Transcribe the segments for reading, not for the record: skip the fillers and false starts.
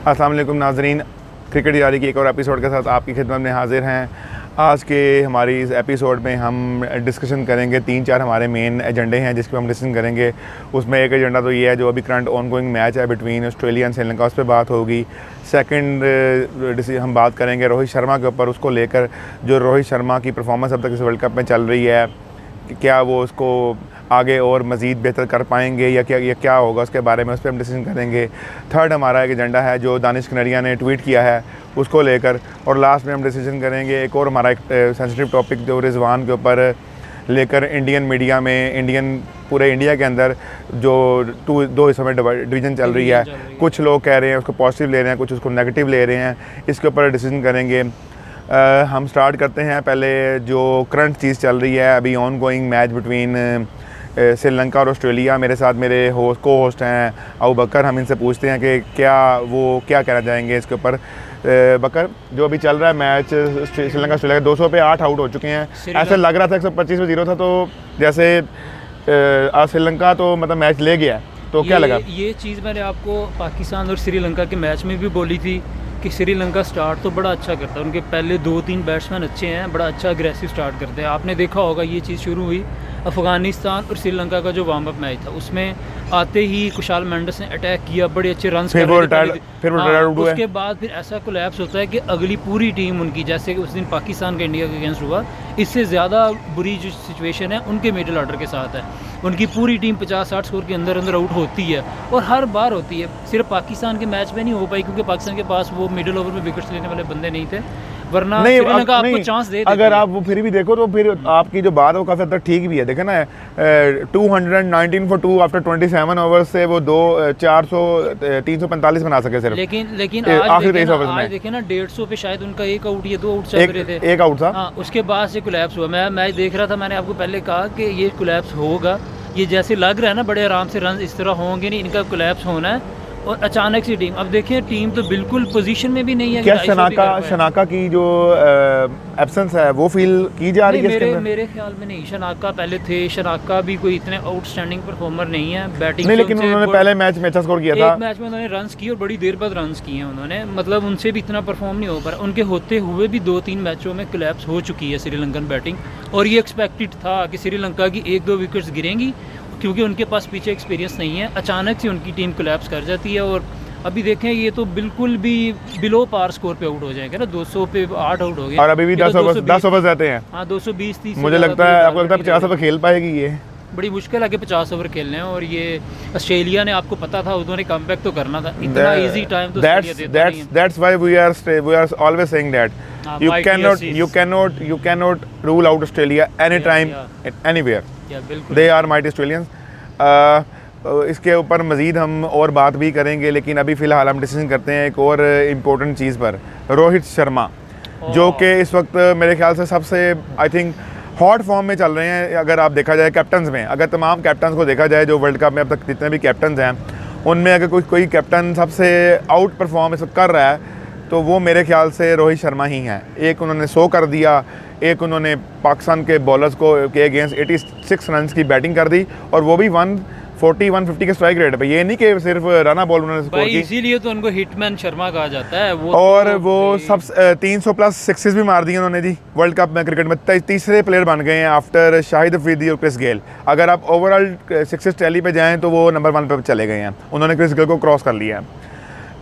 अस्सलाम वालेकुम नाज़रीन, क्रिकेट जारी की एक और एपिसोड के साथ आपकी खिदमत में हाजिर हैं। आज के हमारी इस एपिसोड में हम डिस्कशन करेंगे 3-4 हमारे मेन एजेंडे हैं जिसके हम डिस्कशन करेंगे। उसमें एक एजेंडा तो ये है जो अभी करंट ऑन गोइंग मैच है बिटवीन ऑस्ट्रेलिया एंड श्रीलंका, उस पर बात होगी। सेकंड हम बात करेंगे रोहित शर्मा के ऊपर, उसको लेकर जो रोहित शर्मा की परफॉर्मेंस अब तक इस वर्ल्ड कप में चल रही है, क्या वो उसको आगे और मज़ीद बेहतर कर पाएंगे या क्या होगा, उसके बारे में उस पर हम डिसीजन करेंगे। थर्ड हमारा एक एजेंडा है जो दानिश कनेरिया ने ट्वीट किया है उसको लेकर, और लास्ट में हम डिसीजन करेंगे एक और हमारा एक सेंसिटिव टॉपिक जो रिजवान के ऊपर लेकर इंडियन मीडिया में पूरे इंडिया के अंदर जो दो हिस्सों में डिवीज़न चल रही है। कुछ लोग कह रहे हैं उसको पॉजिटिव ले रहे हैं, कुछ उसको नेगेटिव ले रहे हैं, इसके ऊपर डिसीजन करेंगे। हम स्टार्ट करते हैं पहले जो करंट चीज़ चल रही है अभी on going match between Sri Lanka और ऑस्ट्रेलिया। मेरे साथ मेरे को होस्ट हैं अबू बकर। हम इनसे पूछते हैं कि क्या कहना चाहेंगे इसके ऊपर। बकर, जो अभी चल रहा है मैच श्रीलंका ऑस्ट्रेलिया 200 पे 8 आउट हो चुके हैं, ऐसा लग रहा था 125 पे 0 था, तो जैसे आज श्रीलंका तो मतलब मैच ले गया, तो क्या लगा? ये चीज़ मैंने आपको पाकिस्तान और श्रीलंका के मैच में भी बोली थी कि श्रीलंका स्टार्ट तो बड़ा अच्छा करता है, उनके पहले 2-3 बैट्समैन अच्छे हैं, बड़ा अच्छा अग्रेसिव स्टार्ट करते हैं। आपने देखा होगा ये चीज़ शुरू हुई अफ़गानिस्तान और श्रीलंका का जो वार्म अप मैच था, उसमें आते ही कुशाल मेंडिस ने अटैक किया, बड़े अच्छे रन उसके बाद फिर ऐसा कोलैप्स होता है कि अगली पूरी टीम उनकी, जैसे कि उस दिन पाकिस्तान का इंडिया के अगेंस्ट हुआ, इससे ज़्यादा बुरी जो सिचुएशन है उनके मिडिल ऑर्डर के साथ है। उनकी पूरी टीम 50-60 स्कोर के अंदर आउट होती है, और हर बार होती है। सिर्फ पाकिस्तान के मैच में नहीं हो पाई क्योंकि पाकिस्तान के पास वो मिडिल ओवर में विकेट्स लेने वाले बंदे नहीं थे, वरना श्रीलंका आपको चांस दे देती है। अगर आप वो फिर भी देखो तो फिर आपकी जो बात है वो काफ़ी हद तक ठीक भी है। देखे ना 219 for 2 आफ्टर 27 ओवर्स से वो 345 बना सके सिर्फ। लेकिन आज देखे ना 150 पे शायद उनका एक आउट या 2 आउट चल रहे थे, एक आउट था। हाँ, उसके बाद से कोलैप्स हुआ। मैं मैच देख रहा था, मैंने आपको पहले कहा कि ये कोलैप्स होगा, ये जैसे लग रहा है ना बड़े आराम से रन इस तरह होंगे नहीं, इनका कोलैप्स होना है। और अचानक से टीम, अब देखिए टीम तो बिल्कुल पोजीशन में भी नहीं है। क्या शनाका की जो एब्सेंस है वो फील की जा रही है? मेरे ख्याल में नहीं, शनाका पहले थे, शनाका भी कोई इतने आउटस्टैंडिंग परफॉर्मर नहीं है बैटिंग नहीं, लेकिन उन्होंने पहले मैच में अच्छा स्कोर किया था। एक मैच में उन्होंने रन्स किए और बड़ी देर बाद रन्स किए हैं उन्होंने, मतलब उनसे भी इतना परफॉर्म नहीं हो पा रहा। उनके होते हुए भी 2-3 मैचों में कोलैप्स हो चुकी है श्रीलंकन बैटिंग, और ये एक्सपेक्टेड था कि श्रीलंका की 1-2 विकेट्स गिरेंगी क्योंकि उनके पास पीछे एक्सपीरियंस नहीं है। अचानक से उनकी टीम कोलैप्स कर जाती है, और अभी देखें ये तो बिल्कुल भी बिलो पार स्कोर पे आउट हो जाएंगे ना, 200 पे 8 आउट हो गए, और अभी भी 10 ओवर रहते हैं। हाँ, 220-30 मुझे लगता है, आपको लगता है 50 ओवर खेल पाएगी? ये बड़ी मुश्किल है कि 50 ओवर खेलने हैं, और ये ऑस्ट्रेलिया ने, आपको पता था उन्होंने कमबैक तो करना था, इतना इजी टाइम तो that's why we are always saying that you cannot rule out Australia anytime anywhere. They are mighty Australians. इसके ऊपर मज़ीद हम और बात भी करेंगे, लेकिन अभी फ़िलहाल हम डिसीजन करते हैं एक और इम्पोर्टेंट चीज़ पर। रोहित शर्मा जो कि इस वक्त मेरे ख्याल से सबसे आई थिंक हॉट फॉर्म में चल रहे हैं। अगर आप देखा जाए कैप्टन्स में, अगर तमाम कैप्टन्स को देखा जाए जो वर्ल्ड कप में अब तक जितने भी कैप्टन्स हैं, उनमें अगर कोई कैप्टन सबसे आउट परफॉर्म इस वक्त कर रहा है तो वो मेरे ख्याल से रोहित शर्मा ही हैं। एक उन्होंने 100 कर दिया, एक उन्होंने पाकिस्तान के बॉलर्स को के अगेंस्ट 86 रन की बैटिंग कर दी, और वो भी 140-150 के स्ट्राइक रेट पे। ये नहीं कि सिर्फ रना बॉल उन्होंने स्कोर की, इसीलिए तो उनको हिटमैन शर्मा कहा जाता है। और वो सब 300 प्लस सिक्सेस भी मार दिए उन्होंने जी वर्ल्ड कप में। क्रिकेट में तीसरे प्लेयर बन गए हैं आफ्टर शाहिद अफरीदी और क्रिस गेल। अगर आप ओवरऑल सिक्सेस टैली पे जाएं तो वो नंबर 1 पे चले गए हैं, उन्होंने क्रिस गेल को क्रॉस कर लिया है।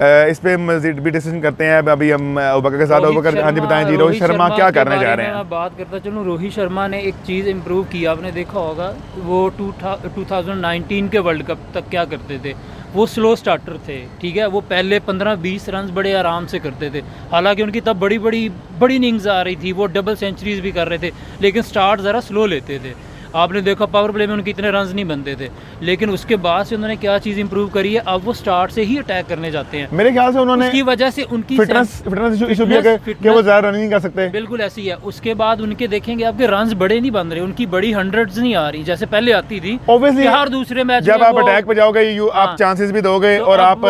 इस पे मज़ीद भी डिस्कशन करते हैं। अभी हम अबू बकर के साथ, अबू बकर हाँ जी बताएं जी, रोहित शर्मा क्या करने जा रहे हैं? मैं बात करता चलूँ, रोहित शर्मा ने एक चीज़ इम्प्रूव की, आपने देखा होगा वो 2019 के वर्ल्ड कप तक क्या करते थे, वो स्लो स्टार्टर थे, ठीक है, वो पहले 15-20 रन बड़े आराम से करते थे, हालांकि उनकी तब बड़ी इनिंग्स आ रही थी, वो डबल सेंचुरीज भी कर रहे थे, लेकिन स्टार्ट ज़रा स्लो लेते थे। आपने देखा पावर प्ले में उनके इतने रन नहीं बनते थे, लेकिन उसके बाद से उन्होंने क्या चीज़ इंप्रूव करी है, अब वो स्टार्ट से ही अटैक करने जाते हैं। मेरे ख्याल से उन्होंने उसकी वजह से उनकी फिटनेस इशू भी है कि वो ज़्यादा रन नहीं कर सकते। बिल्कुल ऐसी है। उसके बाद उनके देखेंगे आपके रन बड़े नहीं बन रहे, उनकी बड़ी 100s नहीं आ रही जैसे पहले आती थी। ऑब्वियसली हर दूसरे मैच जब आप अटैक पे जाओगे आप चांसेस भी दोगे और आप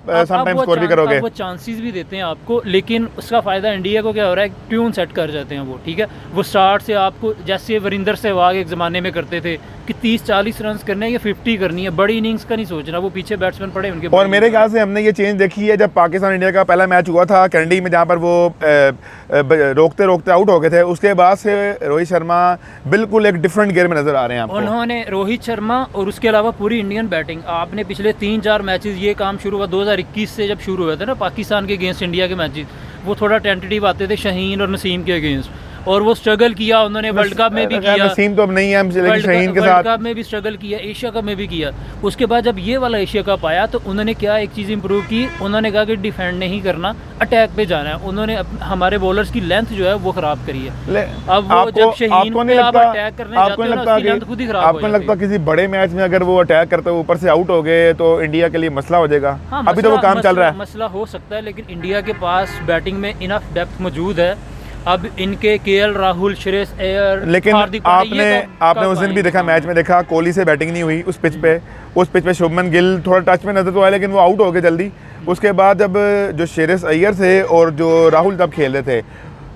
समटाइम्स स्कोर भी करोगे, वो चांसेस भी देते हैं आपको, लेकिन उसका फायदा इंडिया को क्या हो रहा है, ट्यून सेट कर जाते हैं वो, ठीक है। वो स्टार्ट से आपको, जैसे वरिंदर सहवाग एक ज़माने ज़माने में करते थे कि 30-40 रन करने हैं या 50 करनी है, बड़ी इनिंग्स का नहीं सोचना, वो पीछे बैट्समैन पड़े उनके। और मेरे ख्याल से हमने ये चेंज देखी है जब पाकिस्तान इंडिया का पहला मैच हुआ था कैंडी में, जहाँ पर वो रोकते रोकते आउट हो गए थे, उसके बाद से रोहित शर्मा बिल्कुल एक डिफरेंट गेयर में नजर आ रहे हैं आपको। उन्होंने रोहित शर्मा और उसके अलावा पूरी इंडियन बैटिंग, आपने पिछले 3-4 मैचेस, ये काम शुरू हुआ 2021 से जब शुरू हुए थे ना पाकिस्तान के अगेंस्ट इंडिया के मैचेस, वो थोड़ा टेंटेटिव आते थे शाहीन और नसीम के अगेंस्ट, और वो स्ट्रगल किया उन्होंने, वर्ल्ड कप में भी किया, नसीम तो अब नहीं है लेकिन शाहीन के साथ वर्ल्ड कप में भी स्ट्रगल किया, एशिया कप में भी किया। उसके बाद जब ये वाला एशिया कप आया तो उन्होंने क्या एक चीज़ इंप्रूव की, उन्होंने कहा कि डिफेंड नहीं करना, अटैक पे जाना है। उन्होंने हमारे बॉलर्स की लेंथ जो है वो खराब करी है। अब वो जब शाहीन पे आप अटैक करने जाते हो ना, उसकी लेंथ खुद ही खराब हो आपको लगता है किसी बड़े मैच में अगर वो अटैक करते हुए ऊपर से आउट हो गए तो इंडिया के लिए मसला हो जाएगा? अभी तो वो काम चल रहा है। मसला हो सकता है, लेकिन इंडिया के पास बैटिंग में इनफ डेप्थ मौजूद है। अब इनके केएल राहुल, श्रेयस अय्यर, लेकिन आपने उस दिन भी देखा, मैच में देखा, कोहली से बैटिंग नहीं हुई उस पिच पे शुभमन गिल थोड़ा टच में नजर तो आया लेकिन वो आउट हो गए जल्दी। उसके बाद जब जो श्रेयस अय्यर थे और जो राहुल जब खेल रहे थे,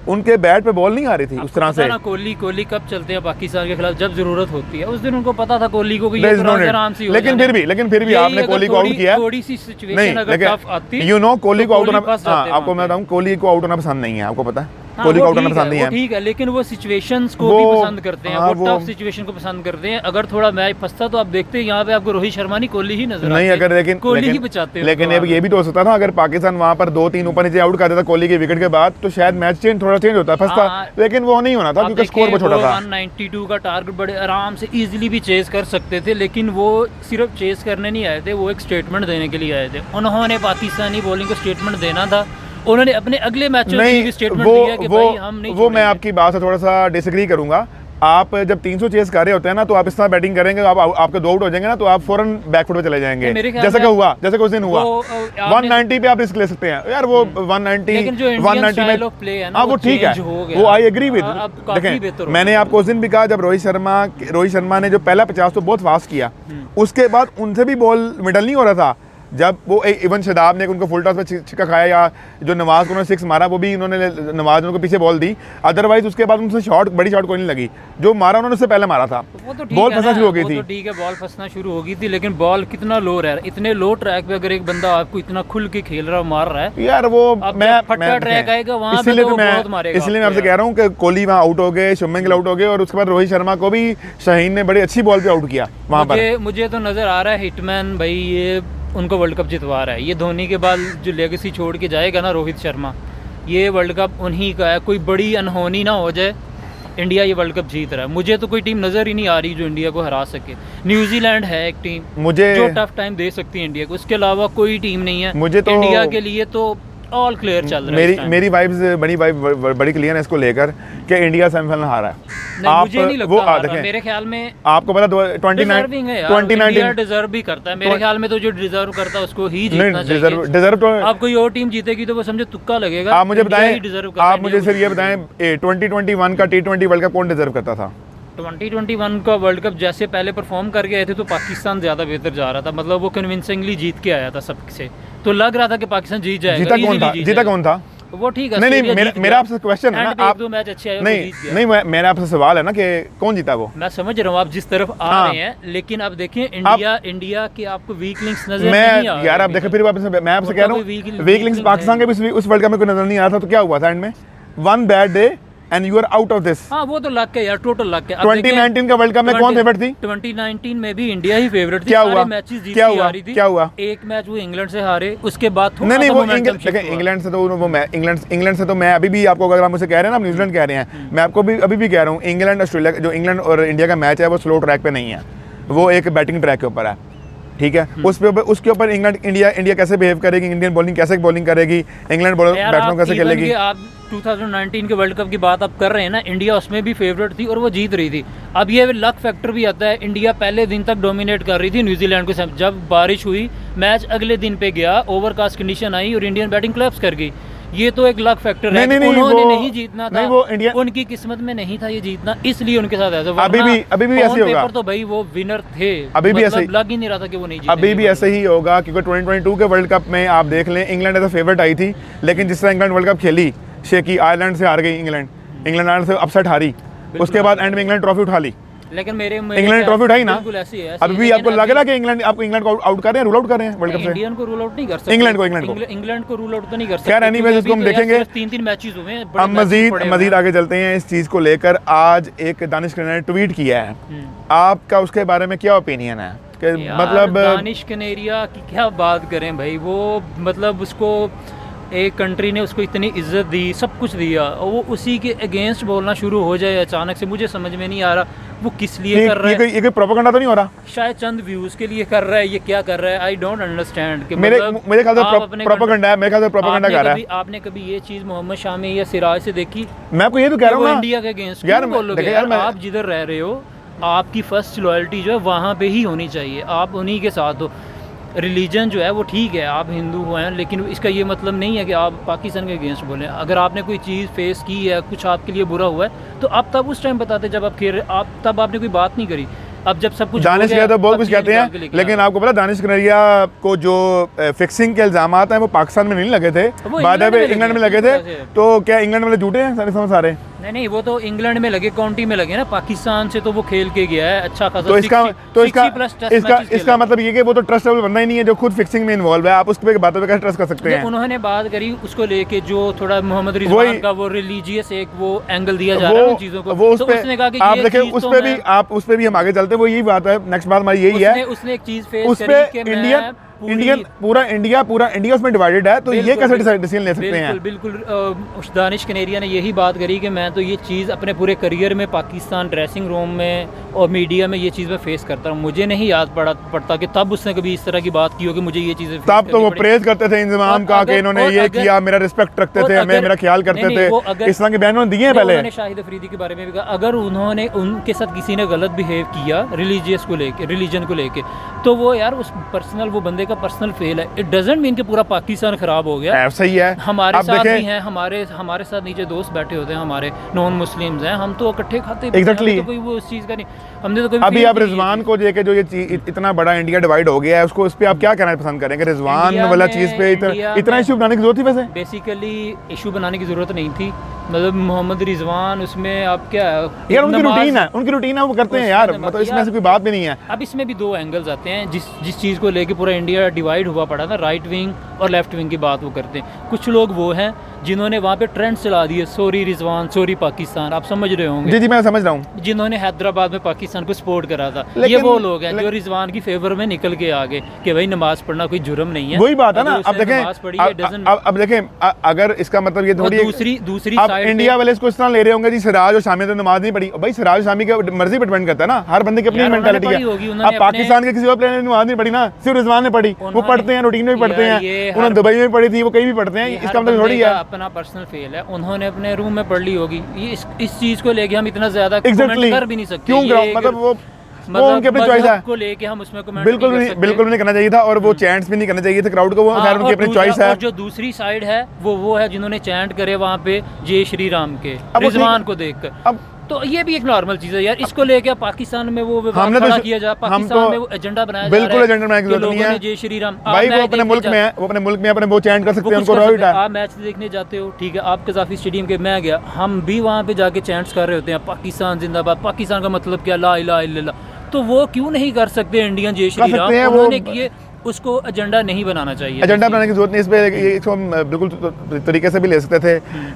उनके बैट पे बॉल नहीं आ रही थी उस तरह से। कोहली कब चलते हैं पाकिस्तान के खिलाफ, जब जरूरत होती है। उस दिन उनको पता था कोहली को कि ये आराम से, लेकिन फिर भी आपने कोहली को आउट किया। थोड़ी सी सिचुएशन अगर टफ आती, कोहली को आउट होना, आपको मैं बताऊं, कोहली को आउट होना पसंद नहीं है, आपको पता है कोहली को आउट होना पसंद नहीं है। ठीक है, लेकिन वो सिचुएशंस को भी पसंद करते हैं, वो टफ सिचुएशन को पसंद करते हैं। अगर थोड़ा मैच फंसता तो आप देखते हैं यहाँ पे आपको रोहित शर्मा नहीं, कोहली ही नजर नहीं, अगर लेकिन कोहली ही बचाते हैं। लेकिन ये भी तो हो सकता था अगर पाकिस्तान वहाँ पर 2-3 ऊपर नीचे आउट कर देता कोहली के विकेट के बाद तो शायद मैच थोड़ा चेंज होता, फंसता, लेकिन वो नहीं होना था क्योंकि स्कोर बहुत छोटा था। 192 का टारगेट बड़े आराम से इजीली भी चेस कर सकते थे, लेकिन वो सिर्फ चेस करने नहीं आए थे, वो एक स्टेटमेंट देने के लिए आए थे। उन्होंने पाकिस्तानी बॉलिंग को स्टेटमेंट देना था। उन्होंने अपने अगले मैचों में भी स्टेटमेंट दिया कि भाई हम नहीं, वो मैं आपकी बात से थोड़ा सा डिसएग्री करूंगा। आप जब 300 चेस कर रहे होते हैं ना तो आप इस तरह बैटिंग करेंगे, आपके 2 आउट हो जाएंगे ना तो आप फौरन बैकफुट पे चले जाएंगे, जैसे कि हुआ, जैसे कि उस दिन हुआ। 190 पे आप रिस्क ले सकते हैं यार, वो 190 में प्ले है ना, हाँ वो ठीक है, वो आई एग्री विद। देखें, मैंने आपको उस दिन भी कहा जब रोहित शर्मा ने जो पहला 50 तो बहुत फास्ट किया, उसके बाद उनसे भी बॉल मिडल नहीं हो रहा था। जब वो इवन शदाब ने उनको फुल टॉस में छिक्का खाया, या जो नवाज को उन्होंने 6 मारा, वो भी नवाज उनको पीछे बॉल दी, अदरवाइज उसके बाद उनसे बड़ी शॉट कोई नहीं लगी। जो मारा उन्होंने उससे पहले मारा था, बॉल फंसना शुरू हो गई थी। ठीक है, बॉल फंसना शुरू हो गई थी, लेकिन बॉल कितना लो रहा है, इतने लो ट्रैक पे अगर एक बंदा आपको इतना खुल के खेल रहा मार रहा है यार, वो मैं ट्रैक आएगा वहाँ पे इसलिए तो बहुत मारेगा। इसलिए मैं आपसे कह रहा हूँ कि कोहली वहाँ आउट हो गए, शुभमन गिल आउट हो गए, और उसके बाद रोहित शर्मा को भी शाहीन ने बड़ी अच्छी बॉल पे आउट किया वहाँ पर। मुझे तो नजर आ रहा है हिटमैन भाई ये उनको वर्ल्ड कप जितवा रहा है। ये धोनी के बाद जो लेगेसी छोड़ के जाएगा ना रोहित शर्मा, ये वर्ल्ड कप उन्हीं का है। कोई बड़ी अनहोनी ना हो जाए, इंडिया ये वर्ल्ड कप जीत रहा है। मुझे तो कोई टीम नज़र ही नहीं आ रही जो इंडिया को हरा सके। न्यूजीलैंड है एक टीम मुझे जो टफ टाइम दे सकती है इंडिया को, उसके अलावा कोई टीम नहीं है। मुझे तो इंडिया के लिए तो ऑल क्लियर चल रहा है। मेरी वाइब्स बड़ी क्लियर है इसको लेकर कि इंडिया सेमीफाइनल हारा है। मुझे नहीं लगता, मेरे ख्याल में आपको पता 2019 डिजर्व भी करता है। मेरे ख्याल में तो जो डिजर्व करता है उसको ही जीतना चाहिए। डिजर्व तो आप कोई और टीम जीतेगी तो वो समझो तुक्का लगेगा। आप मुझे बताएं, आप मुझे सिर्फ ये बताएं 2021 का T20 वर्ल्ड कप कौन डिजर्व करता था? 2021 का वर्ल्ड कप जैसे पहले परफॉर्म करके आए थे तो पाकिस्तान ज़्यादा बेहतर जा रहा था, मतलब वो कन्विंसिंगली जीत के आया था सबसे, तो लग रहा था कि पाकिस्तान जीत जाएगा। जीता कौन था? वो ठीक है। नहीं, मेरा आपसे क्वेश्चन है ना, आप 2 मैच अच्छे आए, नहीं मेरा आपसे सवाल है ना कि कौन जीता वो? मैं समझ रहा हूँ आप जिस तरफ आ रहे हैं, लेकिन अब देखिए इंडिया के आपको वीक लिंक्स नजर नहीं आ रहे। यार आप देखें, फिर मैं आपसे कह रहा हूँ वीक लिंक्स पाकिस्तान के भी उस वर्ल्ड कप में कोई नजर नहीं आ रहा था, तो क्या हुआ था एंड में? 1 bad day and you are out of this. हाँ वो तो लक है यार, टोटल लक है। 2019 का वर्ल्ड कप में कौन फेवरेट थी? 2019 में भी इंडिया ही फेवरेट थी। क्या हुआ? मैचेस जीत आ रही थी। क्या हुआ? एक मैच वो इंग्लैंड से हारे, उसके बाद नहीं वो इंग्लैंड से तो इंग्लैंड से तो मैं अभी भी आपको, अगर आप मुझे कह रहे हैं ना आप न्यूजीलैंड कह रहे हैं, मैं आपको भी अभी भी कह रहा हूँ इंग्लैंड ऑस्ट्रेलिया, जो इंग्लैंड और इंडिया का मैच है वो स्लो ट्रैक पे नहीं है, वो एक बैटिंग ट्रैक के ऊपर है। ठीक है, उसके ऊपर इंडिया कैसे बिहेव करेगी, इंडियन बॉलिंग कैसे बॉलिंग करेगी, इंग्लैंड बैट्समैन कैसे खेलेगी। आप 2019 के वर्ल्ड कप की बात आप कर रहे हैं ना, इंडिया उसमें भी फेवरेट थी और वो जीत रही थी। अब ये लक फैक्टर भी आता है, इंडिया पहले दिन तक डोमिनेट कर रही थी न्यूजीलैंड के साथ, जब बारिश हुई मैच अगले दिन पे गया, ओवरकास्ट कंडीशन आई और इंडियन बैटिंग क्लैप्स कर गई। ये तो एक लक फैक्टर है। उन्होंने नहीं जीतना था, वो इंडिया उनकी किस्मत में नहीं था ये जीतना, इसलिए उनके साथ ऐसा। अभी भी ऐसे होगा, तो भाई वो विनर थे, अभी भी ऐसे लग ही नहीं रहा था कि वो नहीं जीतेंगे। अभी भी ऐसे ही होगा, क्योंकि 2022 के वर्ल्ड कप में आप देख लें इंग्लैंड एज अ फेवरेट आई थी, लेकिन जिस तरह इंग्लैंड वर्ल्ड कप खेली, शेकी आयरलैंड से हार गई, इंग्लैंड आयरलैंड से अपसेट हारी, उसके बाद एंड में इंग्लैंड ट्रॉफी उठा ली। लेकिन मेरे इंग्लैंड ने ट्रॉफी उठाई ना, बिल्कुल ऐसे ही है, अभी भी आपको लग रहा है कि इंग्लैंड को आउट कर रहे हैं, रूल आउट कर रहे हैं वर्ल्ड कप से? इंडियन को रूल आउट नहीं कर सकते, इंग्लैंड को इंग्लैंड को रूल आउट तो नहीं कर सकते। खैर एनीवेज इसको हम देखेंगे, 3 मैचेस हुए हैं, हम मजीद आगे चलते हैं इस चीज़ को लेकर। आज एक दानिश कनेरिया ने ट्वीट किया है, आपका उसके बारे में क्या ओपिनियन है? कि मतलब दानिश कनेरिया की क्या बात करें भाई, वो मतलब उसको एक कंट्री ने उसको इतनी इज्जत दी, सब कुछ दिया, और वो उसी के अगेंस्ट बोलना शुरू हो जाए अचानक से, मुझे समझ में नहीं आ रहा वो किस लिए कर रहा है। ये कोई प्रोपेगेंडा तो नहीं हो रहा? शायद चंद व्यूज के लिए कर रहा है, ये क्या कर रहा है, आई डोंट अंडरस्टैंड। मेरे ख्याल से प्रोपेगेंडा है, मेरे ख्याल से प्रोपेगेंडा कर रहा है। आपने कभी ये चीज मोहम्मद शामी या सिराज से देखी? मैं आपको ये तो कह रहा हूँ ना, इंडिया के अगेंस्ट यार बोलोगे यार, आप जिधर रह रहे हो आपकी फर्स्ट लॉयल्टी जो है वहाँ पे ही होनी चाहिए, आप उन्हीं के साथ हो। रिलीजन जो है वो ठीक है, आप हिंदू हैं, लेकिन इसका ये मतलब नहीं है कि आप पाकिस्तान के अगेंस्ट बोलें। अगर आपने कोई चीज़ फेस की है, कुछ आपके लिए बुरा हुआ है, तो आप तब उस टाइम बताते जब आप तब आपने कोई बात नहीं करी। अब जब सब कुछ दानिश कनेरिया तो बहुत कुछ कहते हैं, लेकिन आपको पता दानिश कनेरिया को जो फिक्सिंग के इल्जाम हैं वो पाकिस्तान में नहीं लगे थे, बाद में इंग्लैंड में लगे थे। तो क्या इंग्लैंड वाले झूठे हैं सारे? नहीं, वो तो इंग्लैंड में लगे, काउंटी में लगे ना, पाकिस्तान से तो वो खेल के गया है अच्छा खासा। तो इसका मतलब ये कि वो तो ट्रस्टेबल बंदा ही नहीं है जो खुद फिक्सिंग में इन्वॉल्व है, आप उस पे बातों पे कैसे ट्रस्ट कर सकते हैं? उन्होंने बात करी उसको लेके जो थोड़ा मोहम्मद रिजवान का वो रिलीजियस एक वो एंगल दिया जा रहा है उन चीजों को, वो उसने कहा कि आप देखिए उस पे भी हम आगे चलते हैं, वो यही बात है, नेक्स्ट बात हमारी यही है। उसने एक चीज फेस करी कि पूरा इंडिया उसमें डिवाइडेड है, तो ये कैसे डिसीजन ले सकते हैं? बिल्कुल दानिश कनेरिया ने यही बात करी कि मैं तो ये चीज़ अपने पूरे करियर में पाकिस्तान ड्रेसिंग रूम में और मीडिया में ये चीज़ मैं फेस करता हूँ, मुझे नहीं याद पड़ता कि तब उसने कभी इस तरह की बात की हो कि मुझे ये चीज़ें। तब तो वो प्रेज करते थे इंतजाम का कि इन्होंने ये किया, मेरा रिस्पेक्ट रखते थे, हमें मेरा ख्याल करते थे, इस तरह के बयान दिए हैं पहले। शाहिद अफरीदी के बारे में भी कहा, अगर उन्होंने उनके साथ किसी ने गलत बिहेव किया रिलीजन को लेके, तो वो यार उस पर्सनल वो बंदे का पर्सनल फेल है। इट डजंट मीन कि पूरा पाकिस्तान खराब हो गया। ऐसा ही है, हमारे साथ भी हैं, हमारे साथ नीचे दोस्त बैठे होते हैं, हमारे नॉन मुस्लिम्स हैं, हम तो इकट्ठे खाते हैं। एग्जैक्टली, तो कोई वो उस चीज़ का नहीं, हमने तो कोई अभी आप रिजवान को लेके जो ये इतना बड़ा इंडिया डिवाइड हो गया है, उसको उस पे आप क्या कहना पसंद करेंगे? रिजवान वाला चीज़ पे इतना इशू बनाने की जरूरत थी? वैसे बेसिकली इशू बनाने की जरूरत नहीं थी, मतलब मोहम्मद रिजवान उसमें आप क्या यार उनकी रूटीन है वो करते हैं यार, मतलब इसमें से कोई बात भी नहीं है। अब इसमें भी दो एंगल्स आते हैं, जिस चीज़ को लेके पूरा इंडिया डिवाइड हुआ पड़ा था, राइट विंग और लेफ्ट विंग की बात वो करते हैं। कुछ लोग वो हैं जिन्होंने वहाँ पे ट्रेंड चला दिए, सॉरी रिजवान, सॉरी पाकिस्तान, आप समझ रहे होंगे। जी मैं समझ रहा हूँ, जिन्होंने हैदराबाद में पाकिस्तान को सपोर्ट करा था, ये वो लोग हैं जो रिजवान की फेवर में निकल के आ गए कि भाई नमाज पढ़ना कोई जुर्म नहीं है। वही बात है ना। अब देखें अगर इसका मतलब ये थोड़ी दूसरी इंडिया वाले इसको इस तरह ले रहे होंगे जी सिराज और शामी तो नमाज नहीं पढ़ी, भाई सिराज शामी की मर्जी पर डिपेंड करता है ना, हर बंदे की अपनी मेंटालिटी है। अब पाकिस्तान के किसी और प्लेयर ने नमाज नहीं पढ़ी ना, सिर्फ रिजवान ने पढ़ी, वो पढ़ते हैं, रूटीन में भी पढ़ते हैं, उन्होंने दुबई में पढ़ी थी, वो कहीं भी पढ़ते हैं, इसका मतलब थोड़ी है अपना पर्सनल फेल है, उन्होंने अपने रूम में पढ़ ली होगी। ये इस चीज को लेके हम इतना ज्यादा कमेंट कर भी नहीं सकते, क्यों? मतलब वो उनकी अपनी चॉइस है, को लेके हम उसमें कमेंट बिल्कुल नहीं करना चाहिए था, और वो चैंट्स भी नहीं करना चाहिए थे क्राउड को, वो खैर उनकी अपनी चॉइस है। जो दूसरी साइड है वो है जिन्होंने चैंट करे वहाँ पे जय श्री राम के रिजवान को देखकर। अब तो ये भी एक नॉर्मल चीज है यार, इसको लेके पाकिस्तान में वो हमने खड़ा किया जा, पाकिस्तान में वो एजेंडा बनाया जा रहा है, बिल्कुल एजेंडा बनाने की जरूरत नहीं है। जय श्री राम भाई, वो अपने मुल्क में है, वो अपने मुल्क में अपने वो चैंट कर सकते हैं, उनको राइट है। आप मैच देखने जाते हो, ठीक है, आप कज़ाफी स्टेडियम के, मैं गया, हम भी वहाँ पे जाके चैंट्स कर रहे होते हैं, पाकिस्तान जिंदाबाद, पाकिस्तान का मतलब क्या, ला इलाहा इल्लल्लाह। तो वो क्यों नहीं कर सकते इंडियन जय श्री राम? उन्होंने किए, उसको एजेंडा नहीं बनाना चाहिए, एजेंडा बनाने की जरूरत नहीं। इस पे इसको हम बिल्कुल तरीके से भी ले सकते थे।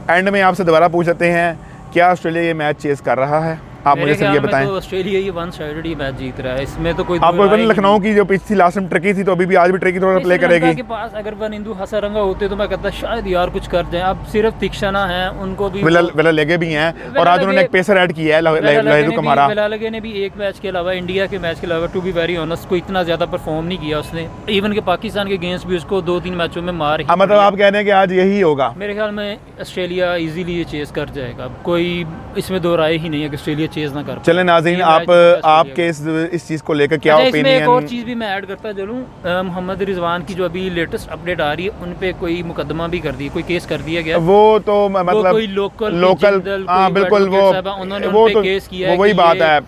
एंड में आपसे दोबारा पूछ सकते हैं, क्या ऑस्ट्रेलिया ये मैच चेस कर रहा है? आप मुझे ये बताएं। तो ऑस्ट्रेलिया ये वन साइडेड ही मैच जीत रहा है, इसमें तो कोई आपको पता नहीं लखनऊ की जो पिच थी लास्ट में ट्रिकी थी, तो अभी भी आज भी ट्रिकी थोड़ा प्ले करेगी। के पास अगर वनिंदु हसरंगा होते तो मैं कहता शायद यार कुछ कर जाए। अब सिर्फ तीक्षणा है, उनको भी वेला लगे भी हैं, और आज उन्होंने एक पेसर ऐड किया है लहेरू कमारा। वेला लगे ने भी एक मैच के अलावा, इंडिया के मैच के अलावा, टू बी वेरी ऑनेस्ट, कोई इतना ज्यादा परफॉर्म नहीं किया उसने। इवन के पाकिस्तान के अगेंस्ट भी उसको 2-3 मैचों में मार। मतलब आप कह रहे हैं कि आज यही होगा? मेरे ख्याल में ऑस्ट्रेलिया इजीली ये चेस कर जाएगा, कोई इसमें दो राय ही नहीं है कि ऑस्ट्रेलिया चेस ना कर। चलें नाज़रीन, आपके इस चीज़ को लेकर क्या ओपिनियन? एक और चीज़ भी मैं ऐड करता चलूँ, मोहम्मद रिजवान की जो अभी लेटेस्ट अपडेट आ रही है, उन पे कोई मुकदमा भी कर दिया, कोई केस कर दिया गया। वो तो मतलब कोई लोकल बिल्कुल वो उन्होंने केस किया, वही बात है।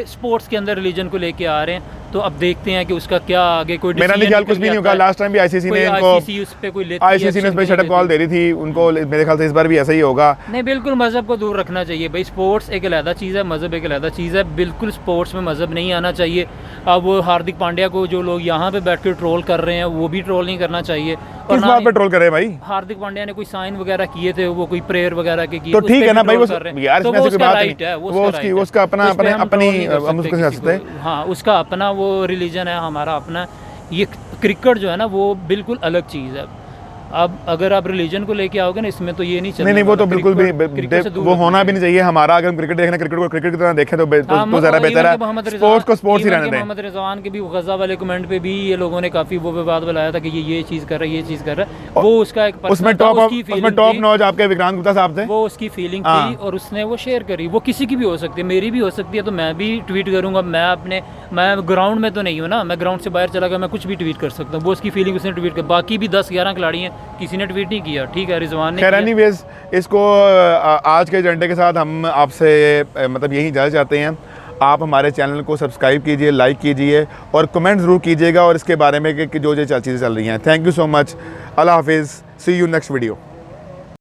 स्पोर्ट्स के अंदर रिलीजन को लेके आ रहे हैं। तो अब देखते हैं कि उसका क्या आगे कोई मेरा नहीं decision ख्याल कुछ भी निकल नहीं होगा। जाता है। लास्ट टाइम भी आईसीसी कोई ने इनको ICC उस पे कोई लेती है, आईसीसी ने उस action पर नहीं शटअप कॉल दे लेती। रही थी उनको, मेरे ख्याल से इस बार भी ऐसा ही होगा। नहीं, बिल्कुल मज़हब को दूर रखना चाहिए भाई। स्पोर्ट्स एक अलहदा चीज़ है, मज़हब एक अलहदा चीज़ है। बिल्कुल स्पोर्ट्स में मज़हब नहीं आना चाहिए। अब वो हार्दिक पांड्या को जो लोग यहाँ पे बैठ के ट्रोल कर रहे हैं, वो भी ट्रोल नहीं करना चाहिए। और किस ना बात ही पे ट्रोल करे भाई? हार्दिक पांड्या ने कोई साइन वगैरह किए थे, वो कोई प्रेयर वगैरह के किए, तो उस ठीक पे है भी ना भाई, ट्रोल वो कर रहे हैं। यार तो इसमें वो ऐसी कोई उसका बात राइट नहीं। है, वो उसका उसकी right है। उसका अपना उस पे अपने हम अपनी ट्रोल नहीं कर हम उसको सकते कह किसी सकते हैं। को। हाँ, उसका अपना वो रिलीजन है, हमारा अपना। ये क्रिकेट जो है ना, वो बिल्कुल अलग चीज़ है। अब अगर आप रिलीजन को लेके आओगे ना इसमें, तो ये नहीं चलने नहीं वो वाला। तो बिल्कुल भी क्रिकेट से दूर वो रखना होना भी चाहिए। नहीं चाहिए हमारा। अगर हम क्रिकेट देखना, क्रिकेट को क्रिकेट की तरह देखें तो हाँ, ज़्यादा और बेहतर even है। कि मोहम्मद स्पोर्ट्स को स्पोर्ट्स ही even रहने कि दें। मोहम्मद रिजवान के भी गज़ा वाले कमेंट पे भी ये लोगों ने काफ़ी वो विवाद बनाया था कि ये चीज़ कर रहा है, ये चीज़ कर रहा है। वो उसका एक उसमें personal था, टॉप उसकी उसमें feeling टॉप थी। नॉच आपके विक्रांत गुप्ता साहब थे। वो उसकी फीलिंग हाँ। थी और उसने वो शेयर करी। वो किसी की भी हो सकती है, मेरी भी हो सकती है, तो मैं भी ट्वीट करूंगा। मैं ग्राउंड में तो नहीं हूँ ना, मैं ग्राउंड से बाहर चला गया, मैं कुछ भी ट्वीट कर सकता हूँ। वो उसकी फीलिंग उसने ट्वीट कर, बाकी भी 10-11 खिलाड़ी हैं, किसी ने ट्वीट नहीं किया। ठीक है, रिजवान ने खैर किया। एनीवेज, इसको आज के एजेंडे के साथ हम आपसे मतलब यही जाना चाहते हैं। आप हमारे चैनल को सब्सक्राइब कीजिए, लाइक कीजिए और कमेंट ज़रूर कीजिएगा और इसके बारे में कि जो चीज़ें चल रही हैं। Thank you so much. अल्लाह हाफिज़। See you next video.